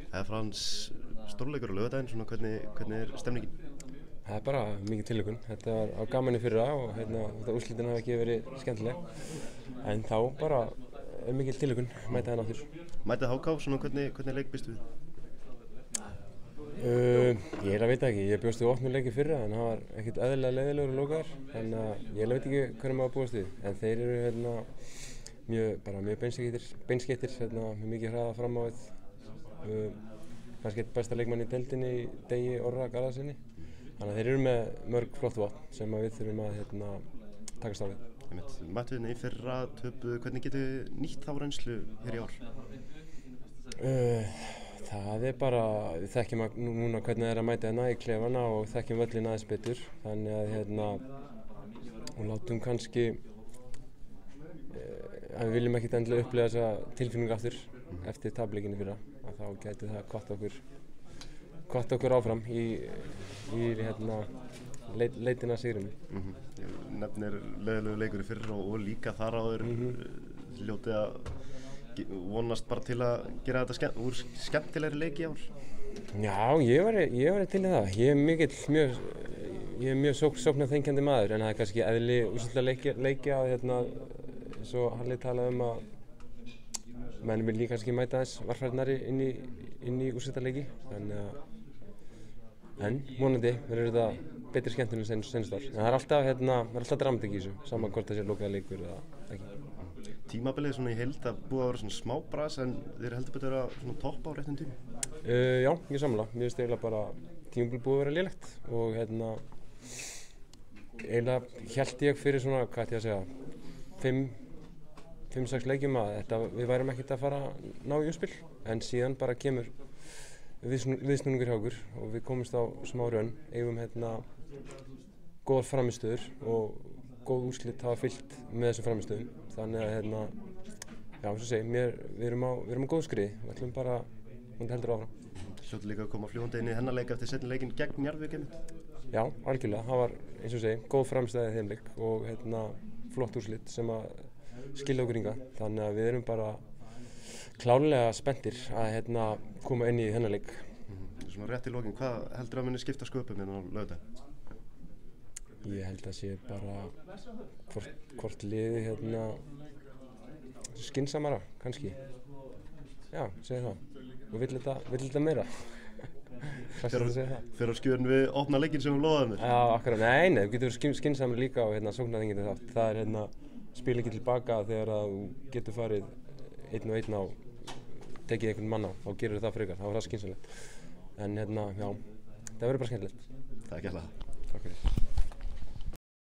Það er Frans stórleikur á laugardaginn, svona hvernig stemningin? Það er bara mikið tilhlökkun. Þetta var á gaman í fyrra og úrslitin hafa ekki verið skemmtileg. En þá bara er mikið tilhlökkun mæta hérna aftur. Mætið HK, svona hvernig leik býstu við? Ég veit ekki. Ég bjóst við opnum leik í fyrra en það var ekkert eðlilega leiðilegur og lokaður. Þannig að ég veit ekki hvernig maður búast við. En þeir eru mjög beinskeyttir, með mikið hraða fram á við. Kannski eitt besta leikmann í deildinni í Degi Orra Garðarsinni. Þannig að þeir eru með mörg flott vopn sem við þurfum að takast á við. Mættu við í fyrra töpuðu, hvernig getum við nýtt þá reynslu hér í ár? Það er bara, við þekkjum núna hvernig það er að mæta hérna í klefana og þekkjum völlin aðeins betur. Þannig að og látum kannski, við viljum ekkert endilega upplifa þessa tilfinningu aftur eftir tapleikinn í fyrra. Þá gæti það kvatt okkur áfram í leitina að sigrinum. Nefnir leiðilegu leikur í fyrra og líka þar áður hljótið að vonast bara til að gera þetta úr skemmtilegri leik í ár. Já, ég var til í það. Ég er mjög sóknarþengjandi maður en það er kannski eðli úrslitaleikja eins og Halli talaði að menn vil líka kannski mæta aðeins varfærnari inn í úrslitaleiki. En vonandi verður þetta betri skemmtileg en seinast ár. En það er alltaf dramatík í þessu, saman hvort það sé lokaður leikur eða ekki. Tímabilið svona í heild að búið að vera svona smá bras en þeir heldur betur að vera svona topp á réttum tíma? Já, ég sammála. Mér finnst eiginlega bara tímabilið búið að vera lélegt og eiginlega hélt ég fyrir svona, hvað ætti ég að segja, 5-6 leikjum að við værum ekkert að fara að ná í umspil en síðan bara kemur viðsnúningur hjá okkur og við komumst á smá raun, eigum góðar frammistöður og góð úrslit hafa fylgt með þessum frammistöðum. Þannig að já, eins og segi, við erum á góðu skriði og ætlum bara heldur áfram. Hljótu líka að koma fljúgandi inn í hennar leik eftir seinni leikinn gegn Njarðvík einmitt? Já, algjörlega. Það var, eins og segi, góð frammistaða í þeim leik og flott úrslit sem að skilja okkur hingað. Þannig að við erum bara klárlega spenntir að koma inn í þennan leik. Svona rétt í lokin, hvað heldur að muni skipta sköpum hérna á laugardaginn? Ég held að sé bara hvort liði skynsamara kannski. Já, segi það. Og vill þetta meira. Fyrir á skjörn við opna leikinn sem við lofaðum þér? Já, akkurat. Nei, við getum skynsamari líka á sóknarþengjandi þátt. Það er spila ekki tilbaka þegar að þú getur farið einn og einn á tekið einhvern mann á, þá gerur það frekar, þá er það skynsamlegt. En já, það verður bara skemmtilegt. Takk hérlega. Takk fyrir.